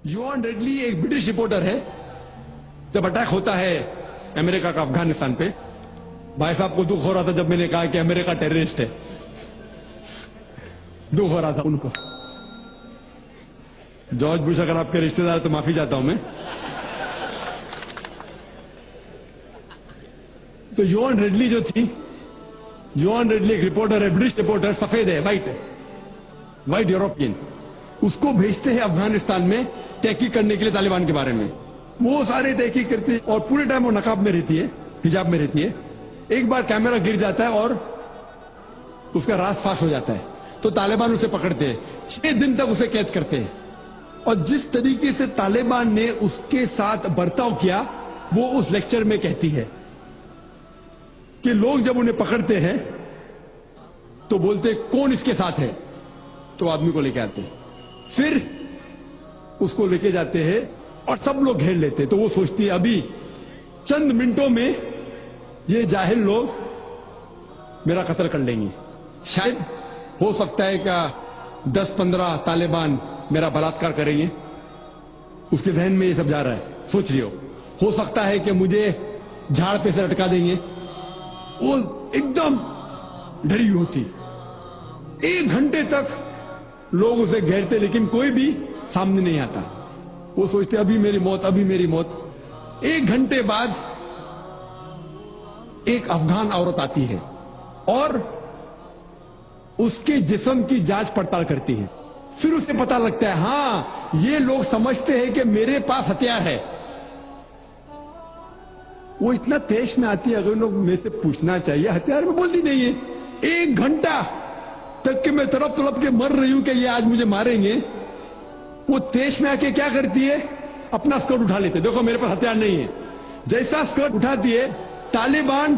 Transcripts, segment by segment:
یوان readily ایک British reporter ہے. جب اٹیک ہوتا ہے امریکہ کا افغانستان پہ, بھائی صاحب کو دکھ ہو رہا تھا جب میں نے کہا کہ امریکہ ٹیررسٹ ہے. دکھ ہو رہا تھا ان کو. جارج بش اگر آپ کے رشتہ دار تو معافی چاہتا ہوں میں. تو یوان ریڈلی جو تھی, یوان ریڈلی ایک رپورٹر ہے, برٹش رپورٹر, سفید ہے, وائٹ یورپین. اس کو بھیجتے ہیں افغانستان میں تحقیق کرنے کے لیے طالبان کے بارے میں. وہ سارے تحقیق کرتے ہیں اور پورے ٹائم وہ نقاب میں رہتی ہے, حجاب میں رہتی ہے. ایک بار کیمرہ گر جاتا ہے اور اس کا راز فاش ہو جاتا ہے, تو طالبان اسے پکڑتے ہیں, 6 دن تک اسے قید کرتے ہیں. اور جس طریقے سے طالبان نے اس کے ساتھ برتاؤ کیا وہ اس لیکچر میں کہتی ہے کہ لوگ جب انہیں پکڑتے ہیں تو بولتے کون اس کے ساتھ ہے, تو آدمی کو لے کے آتے ہیں, پھر اس کو لے کے جاتے ہیں اور سب لوگ گھیر لیتے ہیں. تو وہ سوچتی ہے ابھی چند منٹوں میں یہ جاہل لوگ میرا قتل کر لیں گے. شاید ہو سکتا ہے کہ 10-15 طالبان میرا بلاತ್ಕಾರ کریں گے. اس کے ذہن میں یہ سب جا رہا ہے, سوچ رہی ہو سکتا ہے کہ مجھے جھاڑ پہ سے لٹکا دیں گے. وہ ایک دم ڈری ہوتی. 1 گھنٹے تک لوگ اسے گھیرتے لیکن کوئی بھی سامنے نہیں آتا. وہ سوچتے ابھی میری موت, ابھی میری موت. 1 گھنٹے بعد ایک افغان عورت آتی ہے اور اس کے جسم کی جانچ پڑتال کرتی ہے. پھر اسے پتا لگتا ہے ہاں یہ لوگ سمجھتے ہیں کہ میرے پاس ہتھیار ہے. وہ اتنا تیش میں آتی ہے, اگر لوگ میں سے پوچھنا چاہیے ہتھیار میں, بولتی نہیں ہے. 1 گھنٹہ تک کہ میں تڑپ کے مر رہی ہوں کہ یہ آج مجھے ماریں گے. وہ تیش میں آ کے کیا کرتی ہے, اپنا سکرٹ اٹھا لیتے, دیکھو میرے پاس ہتھیار نہیں ہے. جیسا سکرٹ اٹھاتی ہے طالبان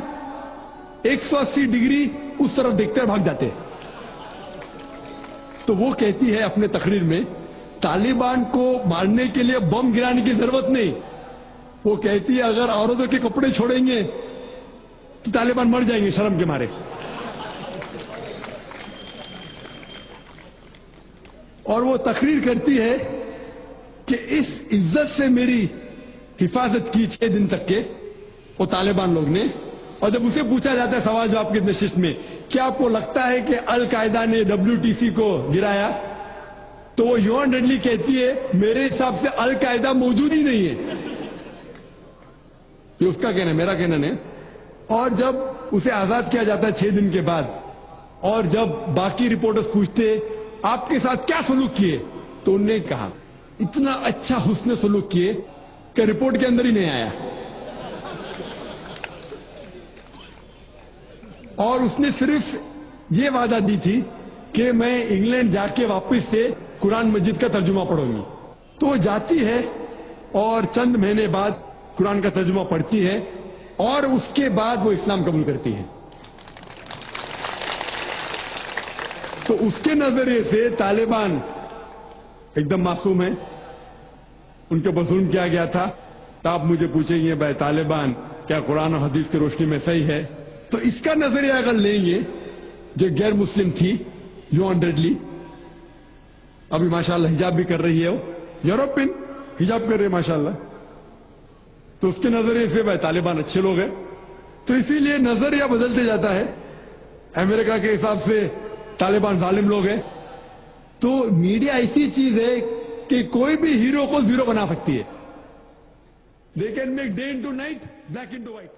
180 ڈگری اس طرف دیکھتے بھاگ جاتے. تو وہ کہتی ہے اپنے تقریر میں طالبان کو مارنے کے لیے بم گرانے کی ضرورت نہیں. وہ کہتی ہے اگر عورتوں کے کپڑے چھوڑیں گے تو طالبان مر جائیں گے شرم کے مارے. اور وہ تقریر کرتی ہے کہ اس عزت سے میری حفاظت کی 6 دن تک کے وہ طالبان لوگ نے. اور جب اسے پوچھا جاتا ہے سوال جواب کی نشست میں کیا آپ کو لگتا ہے کہ القاعدہ نے WTC کو گرایا, تو وہ یوان ریڈلی کہتی ہے میرے حساب سے القاعدہ موجود ہی نہیں ہے. یہ اس کا کہنا ہے, میرا کہنا نہیں. اور جب اسے آزاد کیا جاتا ہے 6 دن کے بعد, اور جب باقی رپورٹرز پوچھتے آپ کے ساتھ کیا سلوک کیے, تو انہوں نے کہا اتنا اچھا حسن سلوک کیے کہ رپورٹ کے اندر ہی نہیں آیا. اور اس نے صرف یہ وعدہ دی تھی کہ میں انگلینڈ جا کے واپس سے قرآن مجید کا ترجمہ پڑھوں گی. تو وہ جاتی ہے اور چند مہینے بعد قرآن کا ترجمہ پڑھتی ہے اور اس کے بعد وہ اسلام قبول کرتی ہے. تو اس کے نظریے سے طالبان ایک دم معصوم ہیں, ان کے اوپر ظلم کیا گیا تھا. تو آپ مجھے پوچھیں گے بھائی طالبان کیا قرآن و حدیث کی روشنی میں صحیح ہے؟ تو اس کا نظریہ اگر لیں گے, جو غیر مسلم تھی یوان ریڈلی, ابھی ماشاءاللہ حجاب بھی کر رہی ہے, وہ یورپین حجاب کر رہی ہے ماشاءاللہ, تو اس کے نظریے سے بھائی طالبان اچھے لوگ ہیں. تو اسی لیے نظریہ بدلتے جاتا ہے. امریکہ کے حساب سے طالبان ظالم لوگ ہیں. تو میڈیا ایسی چیز ہے کہ کوئی بھی ہیرو کو زیرو بنا سکتی ہے. They can make day into night, black into white.